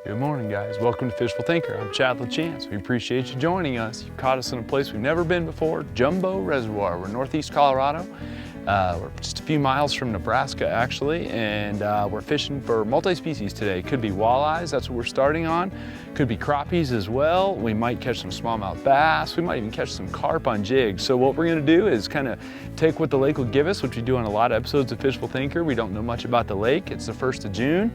Good morning, guys. Welcome to Fishful Thinker. I'm Chad LaChance. We appreciate you joining us. You caught us in a place we've never been before, Jumbo Reservoir. We're northeast Colorado. We're just a few miles from Nebraska, actually, and we're fishing for multi-species today. Could be walleyes, that's what we're starting on. Could be crappies as well. We might catch some smallmouth bass. We might even catch some carp on jigs. So what we're gonna do is kind of take what the lake will give us, which we do on a lot of episodes of Fishful Thinker. We don't know much about the lake. It's the 1st of June.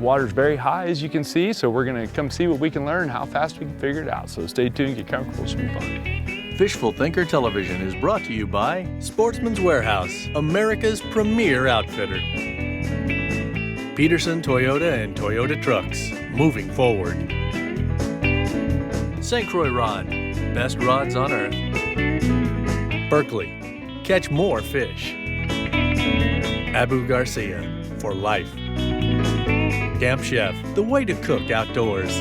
Water's very high, as you can see, so we're gonna come see what we can learn, how fast we can figure it out. So stay tuned, get comfortable, it should be fun. Fishful Thinker Television is brought to you by Sportsman's Warehouse, America's premier outfitter. Peterson Toyota and Toyota Trucks, moving forward. St. Croix Rod, best rods on earth. Berkeley, catch more fish. Abu Garcia, for life. Camp Chef, the way to cook outdoors.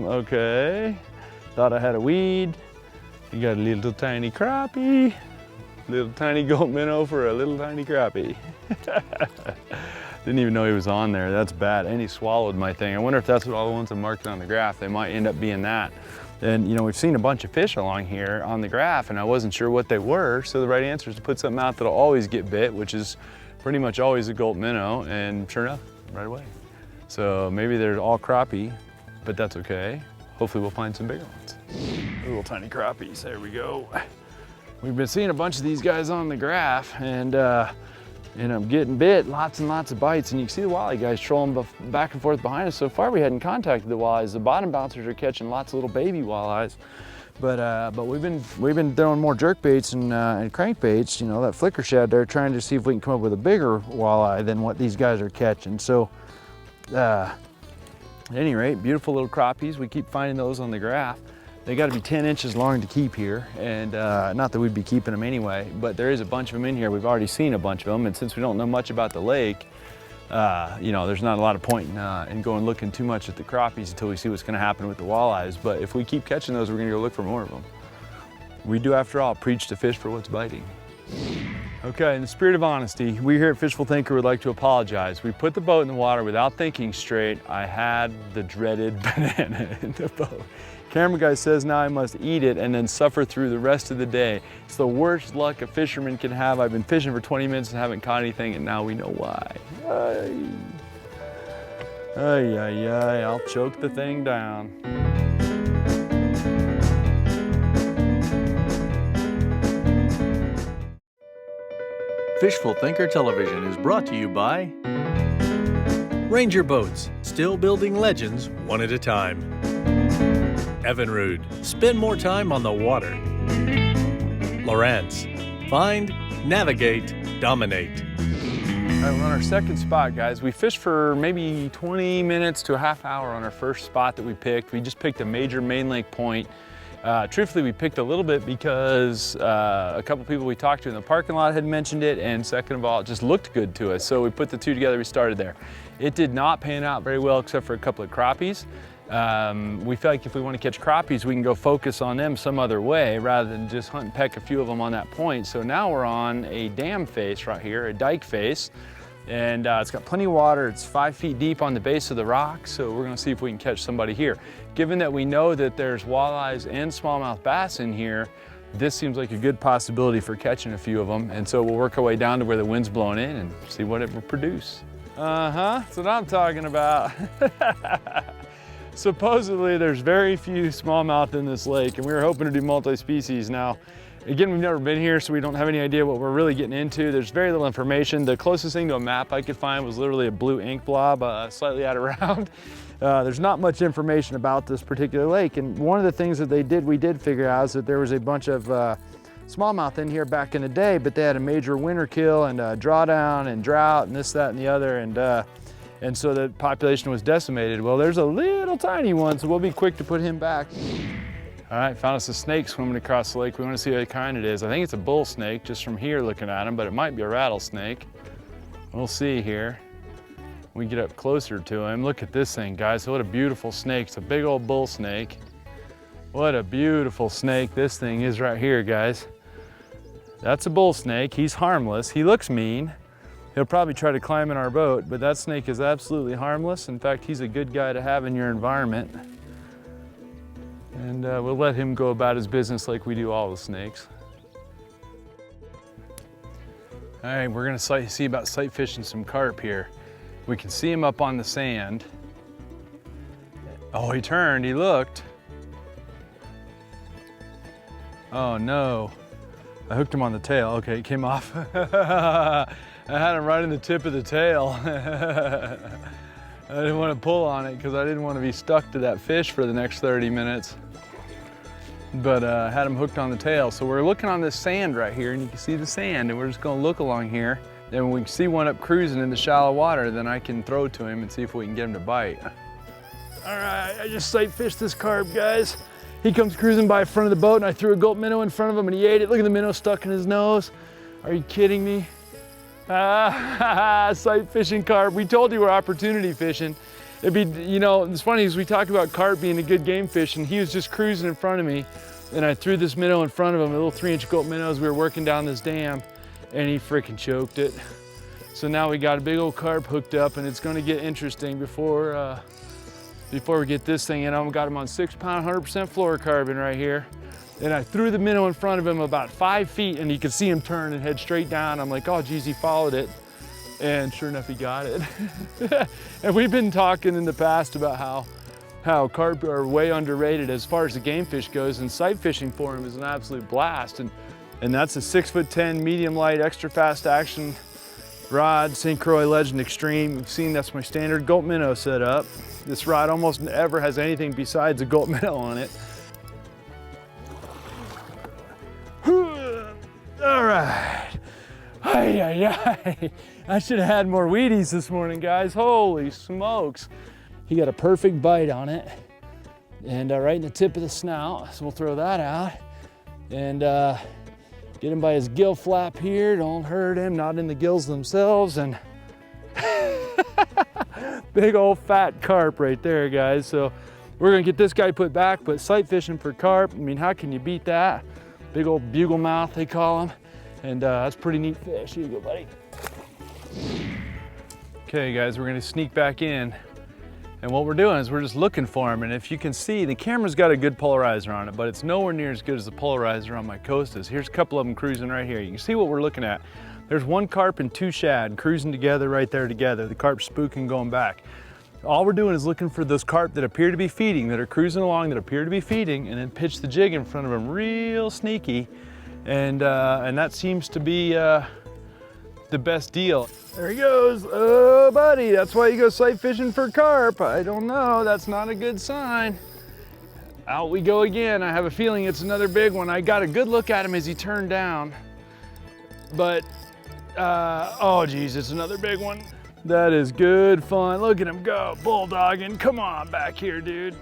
Okay. Thought I had a weed. You got a little tiny crappie. Little tiny gold minnow for a little tiny crappie. Didn't even know he was on there. That's bad. And he swallowed my thing. I wonder if that's what all the ones I'm marking on the graph, they might end up being that. And you know, we've seen a bunch of fish along here on the graph and I wasn't sure what they were. So the right answer is to put something out that'll always get bit, which is pretty much always a gold minnow, and sure enough, right away. So maybe they're all crappie, but that's okay. Hopefully we'll find some bigger ones. Little tiny crappies, there we go. We've been seeing a bunch of these guys on the graph and I'm getting bit, lots and lots of bites, and you can see the walleye guys trolling back and forth behind us. So far we hadn't contacted the walleyes. The bottom bouncers are catching lots of little baby walleyes, but we've been throwing more jerk baits and crankbaits, you know, that flicker shad there, trying to see if we can come up with a bigger walleye than what these guys are catching. So at any rate, beautiful little crappies. We keep finding those on the graph. They got to be 10 inches long to keep here, and not that we'd be keeping them anyway, but there is a bunch of them in here. We've already seen a bunch of them, and since we don't know much about the lake, you know, there's not a lot of point in going looking too much at the crappies until we see what's going to happen with the walleyes. But if we keep catching those, we're going to go look for more of them. We do, after all, preach to fish for what's biting. Okay, in the spirit of honesty, we here at Fishful Thinker would like to apologize. We put the boat in the water without thinking straight. I had the dreaded banana in the boat. Camera guy says now I must eat it and then suffer through the rest of the day. It's the worst luck a fisherman can have. I've been fishing for 20 minutes and haven't caught anything, and now we know why. Ay, I'll choke the thing down. Fishful Thinker Television is brought to you by Ranger Boats, still building legends one at a time. Evinrude, spend more time on the water. Lawrence, find, navigate, dominate. All right, we're on our second spot, guys. We fished for maybe 20 minutes to a half hour on our first spot that we picked. We just picked a major main lake point. Truthfully, we picked a little bit because a couple people we talked to in the parking lot had mentioned it, and second of all, it just looked good to us. So we put the two together, we started there. It did not pan out very well except for a couple of crappies. We feel like if we want to catch crappies, we can go focus on them some other way rather than just hunt and peck a few of them on that point. So now we're on a dam face right here, a dike face, and it's got plenty of water. It's 5 feet deep on the base of the rock, so we're going to see if we can catch somebody here. Given that we know that there's walleyes and smallmouth bass in here, this seems like a good possibility for catching a few of them, and so we'll work our way down to where the wind's blowing in and see what it will produce. That's what I'm talking about. Supposedly there's very few smallmouth in this lake, and we were hoping to do multi-species. Now, again, we've never been here, so we don't have any idea what we're really getting into. There's very little information. The closest thing to a map I could find was literally a blue ink blob, slightly out of round. There's not much information about this particular lake, and one of the things that we did figure out is that there was a bunch of smallmouth in here back in the day, but they had a major winter kill and drawdown and drought and this, that, and the other, and so the population was decimated. Well, there's a little tiny one, so we'll be quick to put him back. All right, found us a snake swimming across the lake. We want to see what kind it is. I think it's a bull snake just from here looking at him, but it might be a rattlesnake. We'll see here. We get up closer to him. Look at this thing, guys. What a beautiful snake. It's a big old bull snake. What a beautiful snake this thing is right here, guys. That's a bull snake. He's harmless. He looks mean. He'll probably try to climb in our boat, but that snake is absolutely harmless. In fact, he's a good guy to have in your environment. And we'll let him go about his business like we do all the snakes. All right, we're gonna see about sight fishing some carp here. We can see him up on the sand. Oh, he turned, he looked. Oh no, I hooked him on the tail. Okay, it came off. I had him right in the tip of the tail. I didn't want to pull on it because I didn't want to be stuck to that fish for the next 30 minutes. But I had him hooked on the tail. So we're looking on this sand right here, and you can see the sand, and we're just gonna look along here. And when we see one up cruising in the shallow water, then I can throw it to him and see if we can get him to bite. All right, I just sight fished this carp, guys. He comes cruising by in front of the boat, and I threw a gulp minnow in front of him, and he ate it. Look at the minnow stuck in his nose. Are you kidding me? Sight fishing carp. We told you we're opportunity fishing. It'd be, you know, it's funny because we talked about carp being a good game fish, and he was just cruising in front of me, and I threw this minnow in front of him, a little 3-inch gulp minnow as we were working down this dam, and he freaking choked it. So now we got a big old carp hooked up, and it's gonna get interesting before we get this thing in. I've got him on 6-pound, 100% fluorocarbon right here. And I threw the minnow in front of him about 5 feet, and you could see him turn and head straight down. I'm like, oh geez, he followed it. And sure enough, he got it. And we've been talking in the past about how carp are way underrated as far as the game fish goes, and sight fishing for them is an absolute blast. And that's a 6'10" medium light, extra fast action rod, St. Croix Legend Extreme. You've seen that's my standard gulp minnow setup. This rod almost never has anything besides a gulp minnow on it. All right. I should have had more Wheaties this morning, guys. Holy smokes. He got a perfect bite on it, and right in the tip of the snout. So we'll throw that out and get him by his gill flap here. Don't hurt him, not in the gills themselves. And big old fat carp right there, guys. So we're gonna get this guy put back, but sight fishing for carp, I mean, how can you beat that? Big old bugle mouth, they call him. And that's a pretty neat fish. Here you go, buddy. Okay, guys, we're gonna sneak back in. And what we're doing is we're just looking for him. And if you can see, the camera's got a good polarizer on it, but it's nowhere near as good as the polarizer on my Costas. Here's a couple of them cruising right here. You can see what we're looking at. There's one carp and 2 shad cruising together right there together. The carp's spooking going back. All we're doing is looking for those carp that appear to be feeding, that are cruising along, that appear to be feeding, and then pitch the jig in front of them real sneaky. And that seems to be the best deal. There he goes. Oh, buddy, that's why you go sight fishing for carp. I don't know, that's not a good sign. Out we go again. I have a feeling it's another big one. I got a good look at him as he turned down, but oh geez, it's another big one. That is good fun. Look at him go, bulldogging. Come on back here, dude.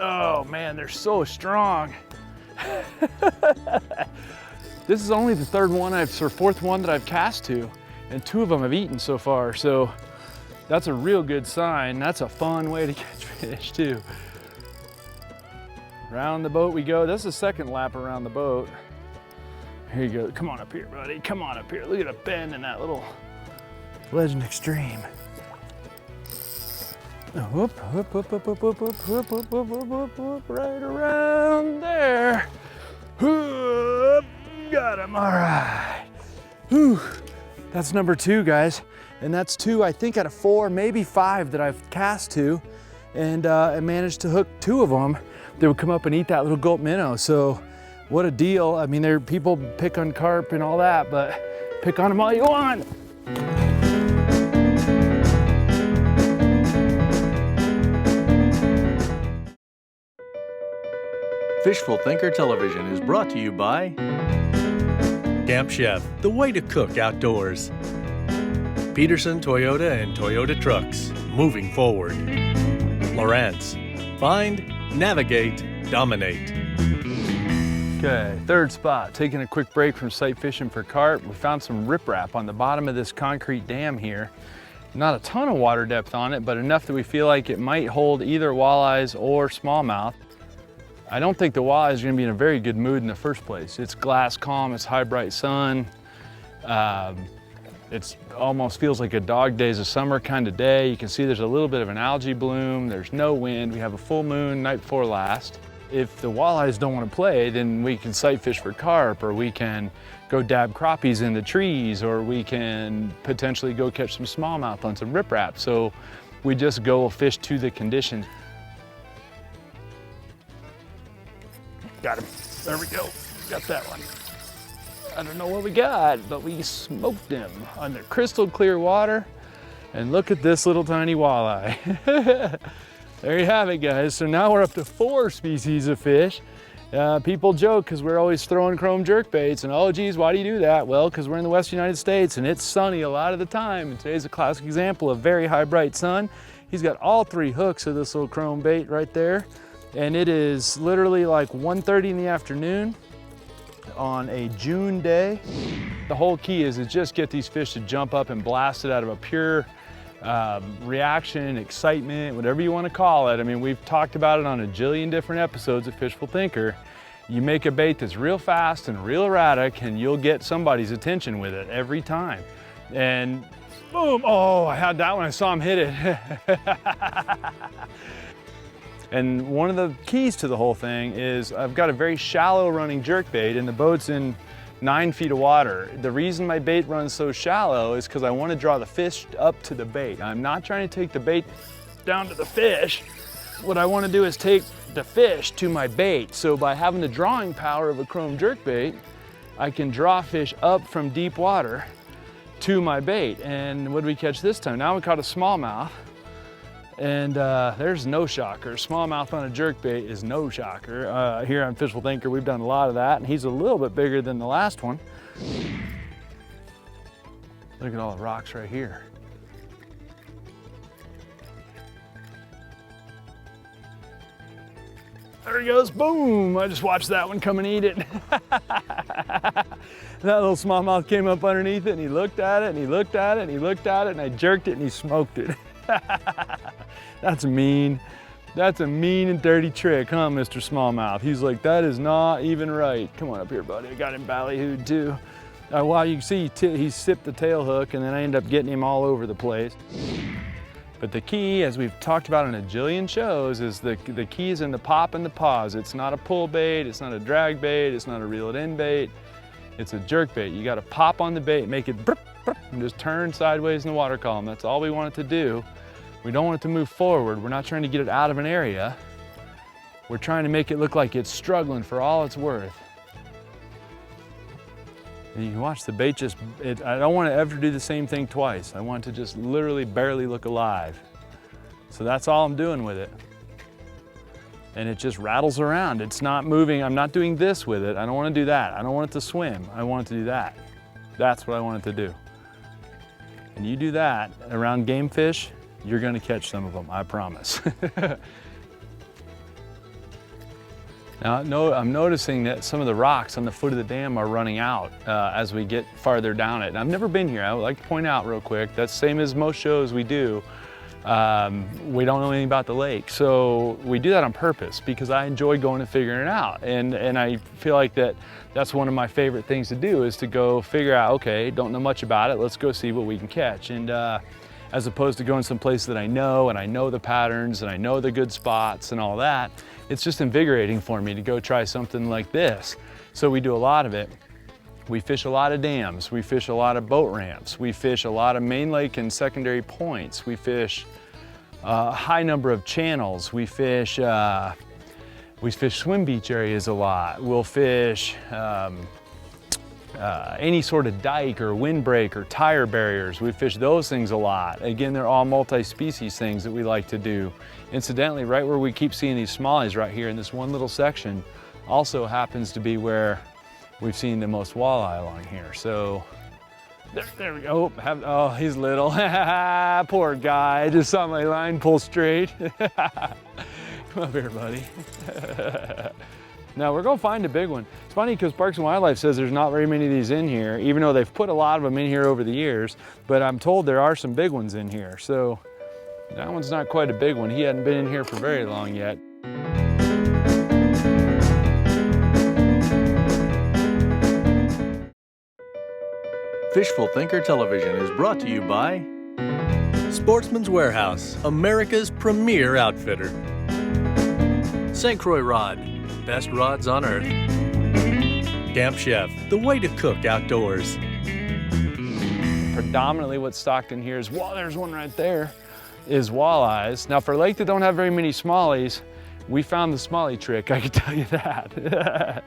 Oh man, they're so strong. This is only the fourth one that I've cast to, and 2 of them have eaten so far. So that's a real good sign. That's a fun way to catch fish too. Around the boat we go. That's the second lap around the boat. Here you go. Come on up here, buddy. Come on up here. Look at a bend in that little Legend Extreme. Whoop, whoop, whoop, whoop, whoop, whoop, whoop, whoop, whoop, whoop, whoop, right around there. Whoop, got him, all right. Whew. That's number 2, guys. And that's 2, I think, out of 4, maybe 5 that I've cast to. And I managed to hook 2 of them. They would come up and eat that little gulp minnow. So what a deal. I mean, people pick on carp and all that, but pick on them all you want. Fishful Thinker Television is brought to you by Camp Chef, the way to cook outdoors. Peterson Toyota and Toyota Trucks, moving forward. Lawrence, find, navigate, dominate. Okay, 3rd spot, taking a quick break from sight fishing for carp. We found some riprap on the bottom of this concrete dam here. Not a ton of water depth on it, but enough that we feel like it might hold either walleyes or smallmouth. I don't think the walleye is gonna be in a very good mood in the first place. It's glass calm, it's high bright sun. It almost feels like a dog days of summer kind of day. You can see there's a little bit of an algae bloom. There's no wind. We have a full moon night before last. If the walleyes don't want to play, then we can sight fish for carp, or we can go dab crappies in the trees, or we can potentially go catch some smallmouth on some riprap. So we just go fish to the conditions. Got him. There we go. Got that one. I don't know what we got, but we smoked him on the crystal clear water. And look at this little tiny walleye. There you have it, guys. So now we're up to 4 species of fish. People joke because we're always throwing chrome jerkbaits, and oh geez, why do you do that? Well, because we're in the Western United States and it's sunny a lot of the time. And today's a classic example of very high bright sun. He's got all 3 hooks of this little chrome bait right there. And it is literally like 1:30 in the afternoon on a June day. The whole key is to just get these fish to jump up and blast it out of a pure reaction, excitement, whatever you want to call it. I mean, we've talked about it on a jillion different episodes of Fishful Thinker. You make a bait that's real fast and real erratic, and you'll get somebody's attention with it every time. And boom, oh, I had that one, I saw him hit it. And one of the keys to the whole thing is I've got a very shallow running jerkbait, and the boat's in 9 feet of water. The reason my bait runs so shallow is because I want to draw the fish up to the bait. I'm not trying to take the bait down to the fish. What I want to do is take the fish to my bait. So by having the drawing power of a chrome jerkbait, I can draw fish up from deep water to my bait. And what did we catch this time? Now we caught a smallmouth. And there's no shocker. Smallmouth on a jerkbait is no shocker. Here on Fishful Thinker, we've done a lot of that, and he's a little bit bigger than the last one. Look at all the rocks right here. There he goes, boom! I just watched that one come and eat it. That little smallmouth came up underneath it, and he looked at it, and he looked at it, and he looked at it, and I jerked it, and he smoked it. That's mean. That's a mean and dirty trick, huh, Mr. Smallmouth? He's like, that is not even right. Come on up here, buddy. I got him ballyhooed too. Well, you can see he sipped the tail hook, and then I end up getting him all over the place. But the key, as we've talked about in a jillion shows, is the key is in the pop and the pause. It's not a pull bait, it's not a drag bait, it's not a reel it in bait. It's a jerk bait. You got to pop on the bait, make it burp, burp, and just turn sideways in the water column. That's all we want it to do. We don't want it to move forward. We're not trying to get it out of an area. We're trying to make it look like it's struggling for all it's worth. And you can watch the bait just, I don't want to ever do the same thing twice. I want it to just literally barely look alive. So that's all I'm doing with it. And it just rattles around. It's not moving. I'm not doing this with it. I don't want to do that. I don't want it to swim. I want it to do that. That's what I want it to do. And you do that around game fish, you're going to catch some of them, I promise. Now, I'm noticing that some of the rocks on the foot of the dam are running out as we get farther down it. And I've never been here. I would like to point out real quick, that's the same as most shows we do. We don't know anything about the lake. So we do that on purpose because I enjoy going and figuring it out. And I feel like that's one of my favorite things to do is to go figure out, okay, don't know much about it, let's go see what we can catch. And as opposed to going someplace that I know, and I know the patterns, and I know the good spots and all that, it's just invigorating for me to go try something like this. So we do a lot of it. We fish a lot of dams, we fish a lot of boat ramps, we fish a lot of main lake and secondary points, we fish a high number of channels, we fish swim beach areas a lot, we'll fish any sort of dike or windbreak or tire barriers. We fish those things a lot. Again, they're all multi-species things that we like to do. Incidentally, right where we keep seeing these smallies right here in this one little section also happens to be where we've seen the most walleye along here. So there we go. Oh, he's little. Poor guy. I just saw my line pull straight. Come up here, buddy. Now we're gonna find a big one. It's funny because Parks and Wildlife says there's not very many of these in here, even though they've put a lot of them in here over the years, but I'm told there are some big ones in here. So that one's not quite a big one. He hadn't been in here for very long yet. Fishful Thinker Television is brought to you by Sportsman's Warehouse, America's premier outfitter. St. Croix Rod, best rods on earth. Camp Chef, the way to cook outdoors. Predominantly what's stocked in here is, well, there's one right there, is walleyes. Now for a lake that don't have very many smallies, we found the smallie trick, I can tell you that.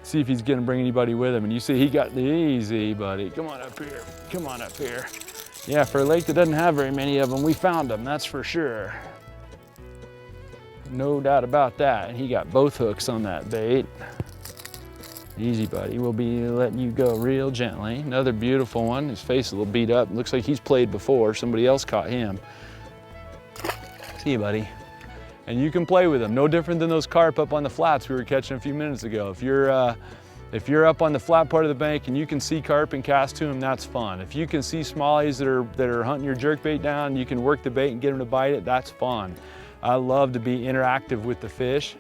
See if he's gonna bring anybody with him. And you see he got the easy, buddy. Come on up here, come on up here. Yeah, for a lake that doesn't have very many of them, we found them, that's for sure. No doubt about that. And he got both hooks on that bait. Easy, buddy, we'll be letting you go real gently. Another beautiful one, his face is a little beat up. Looks like he's played before, somebody else caught him. See you, buddy. And you can play with them, no different than those carp up on the flats we were catching a few minutes ago. If you're up on the flat part of the bank and you can see carp and cast to them, that's fun. If you can see smallies that are hunting your jerkbait down, you can work the bait and get them to bite it, that's fun. I love to be interactive with the fish,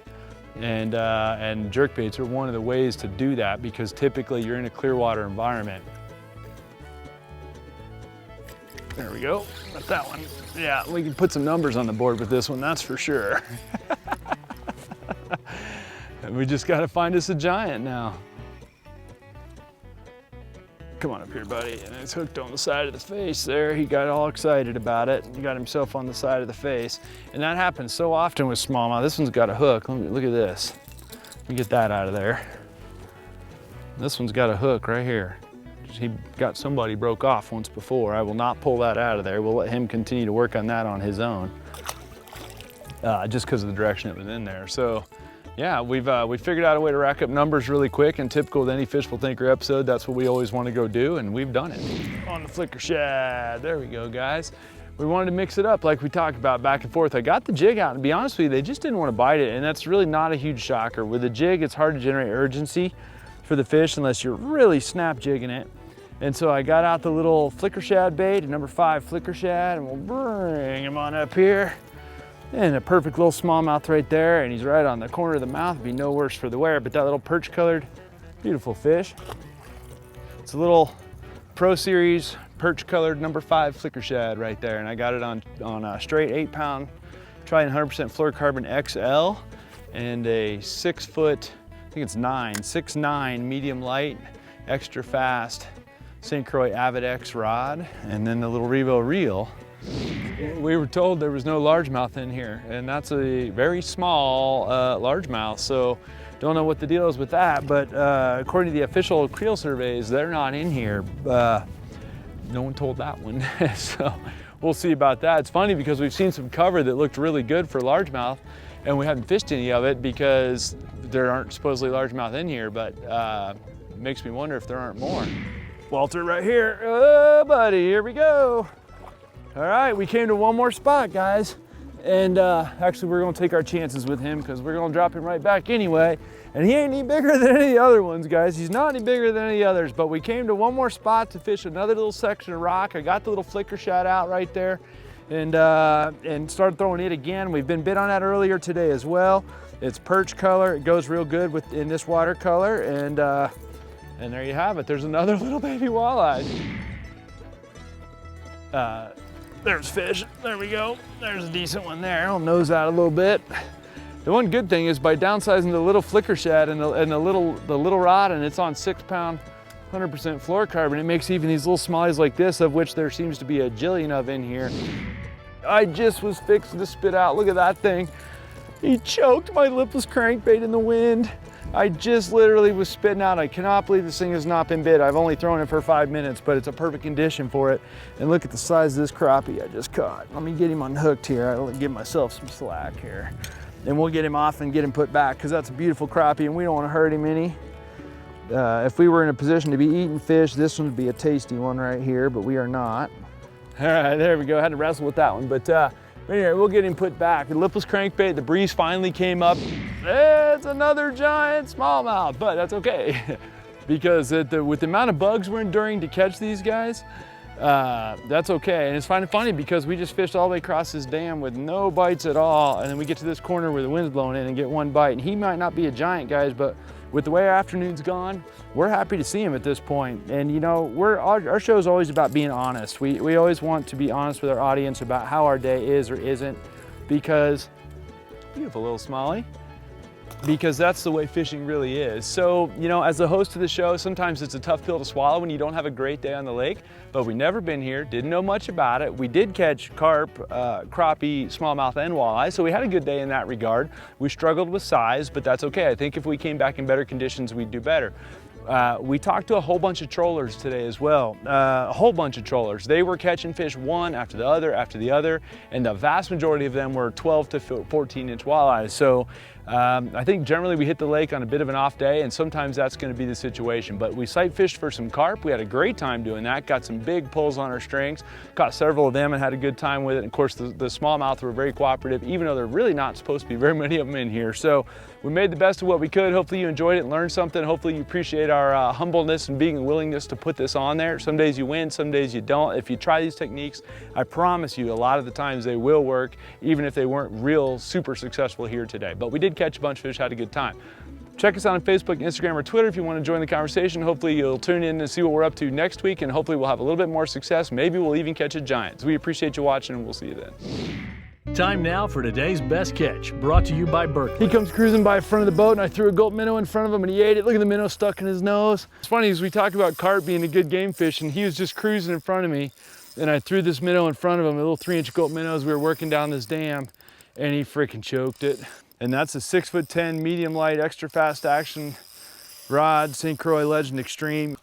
and jerkbaits are one of the ways to do that because typically you're in a clear water environment. There we go, got that one. Yeah, we can put some numbers on the board with this one, that's for sure. And we just gotta find us a giant now. Come on up here, buddy. And it's hooked on the side of the face there. He got all excited about it. He got himself on the side of the face. And that happens so often with smallmouth. This one's got a hook. Look at this. Let me get that out of there. This one's got a hook right here. He got somebody broke off once before. I will not pull that out of there. We'll let him continue to work on that on his own, just because of the direction it was in there. So yeah, we figured out a way to rack up numbers really quick, and typical with any Fishful Thinker episode, that's what we always want to go do, and we've done it. On the flicker shad, there we go, guys. We wanted to mix it up like we talked about back and forth. I got the jig out, and to be honest with you, they just didn't want to bite it, and that's really not a huge shocker. With a jig, it's hard to generate urgency for the fish unless you're really snap jigging it. And so I got out the little flicker shad bait, a number 5 flicker shad, and we'll bring him on up here. And a perfect little smallmouth right there, and he's right on the corner of the mouth. It'd be no worse for the wear, but that little perch colored, beautiful fish. It's a little Pro Series perch colored number 5 flicker shad right there, and I got it on a straight 8-pound Trident 100% fluorocarbon XL and a 6 foot, I think it's 6'9" medium light, extra fast St. Croix Avid X rod, and then the little Revo reel. We were told there was no largemouth in here, and that's a very small largemouth, so don't know what the deal is with that, but according to the official creel surveys, they're not in here. No one told that one, so we'll see about that. It's funny because we've seen some cover that looked really good for largemouth, and we haven't fished any of it because there aren't supposedly largemouth in here, but it makes me wonder if there aren't more. Walter right here. Oh, buddy, here we go. All right, we came to one more spot, guys. And actually, we're gonna take our chances with him because we're gonna drop him right back anyway. And he ain't any bigger than any of the other ones, guys. He's not any bigger than any others, but we came to one more spot to fish another little section of rock. I got the little flicker shad out right there and started throwing it again. We've been bit on that earlier today as well. It's perch color. It goes real good in this watercolor. And there you have it. There's another little baby walleye. There's fish. There we go. There's a decent one there. I'll nose out a little bit. The one good thing is by downsizing the little flicker shad and the little rod, and it's on 6-pound 100% fluorocarbon, it makes even these little smallies like this, of which there seems to be a jillion of in here. I just was fixing to spit out. Look at that thing. He choked my lipless crankbait in the wind. I just literally was spitting out. I cannot believe this thing has not been bit. I've only thrown it for 5 minutes, but it's a perfect condition for it. And look at the size of this crappie I just caught. Let me get him unhooked here. I'll give myself some slack here. And we'll get him off and get him put back because that's a beautiful crappie and we don't want to hurt him any. If we were in a position to be eating fish, this one would be a tasty one right here, but we are not. All right, there we go. I had to wrestle with that one, but anyway, we'll get him put back. The lipless crankbait, the breeze finally came up. It's another giant smallmouth, but that's okay. Because with the amount of bugs we're enduring to catch these guys, that's okay. And it's kind of funny because we just fished all the way across this dam with no bites at all. And then we get to this corner where the wind's blowing in and get one bite. And he might not be a giant, guys, but with the way our afternoon's gone, we're happy to see him at this point. And you know, our show is always about being honest. We always want to be honest with our audience about how our day is or isn't, because, beautiful little Smiley, because that's the way fishing really is. So, you know, as the host of the show, sometimes it's a tough pill to swallow when you don't have a great day on the lake, but we've never been here, didn't know much about it. We did catch carp, crappie, smallmouth, and walleye, so we had a good day in that regard. We struggled with size, but that's okay. I think if we came back in better conditions, we'd do better. We talked to a whole bunch of trollers today as well, a whole bunch of trollers. They were catching fish one after the other, and the vast majority of them were 12 to 14 inch walleyes. So I think generally we hit the lake on a bit of an off day, and sometimes that's going to be the situation. But we sight fished for some carp. We had a great time doing that, got some big pulls on our strings, caught several of them and had a good time with it. And of course the smallmouth were very cooperative, even though there are really not supposed to be very many of them in here. So we made the best of what we could. Hopefully you enjoyed it and learned something. Hopefully you appreciate our humbleness and being and willingness to put this on there. Some days you win, some days you don't. If you try these techniques, I promise you a lot of the times they will work, even if they weren't real super successful here today. But we did catch a bunch of fish, had a good time. Check us out on Facebook, Instagram, or Twitter if you want to join the conversation. Hopefully you'll tune in and see what we're up to next week, and hopefully we'll have a little bit more success. Maybe we'll even catch a giant. So we appreciate you watching, and we'll see you then. Time now for today's best catch, brought to you by Berkeley. He comes cruising by in front of the boat, and I threw a gulp minnow in front of him, and he ate it. Look at the minnow stuck in his nose. It's funny, as we talk about carp being a good game fish, and he was just cruising in front of me, and I threw this minnow in front of him, a little 3-inch gulp minnow, as we were working down this dam, and he freaking choked it. And that's a 6'10" medium light extra fast action rod, St. Croix Legend Extreme.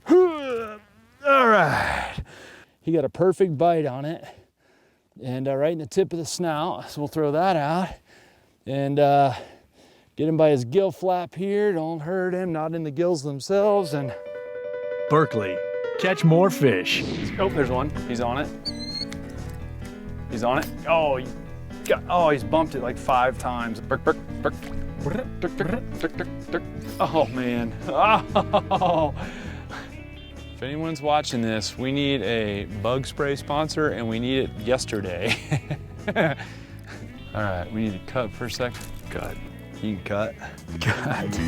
All right. He got a perfect bite on it, and right in the tip of the snout, so we'll throw that out and get him by his gill flap here. Don't hurt him, not in the gills themselves. And Berkeley, catch more fish. oh, there's one. He's on it. He's on it. Oh, he's bumped it like 5 times. Burk, burk, burk. Oh man. Oh. If anyone's watching this, we need a bug spray sponsor, and we need it yesterday. All right, we need to cut for a second. Cut. You can cut. Cut.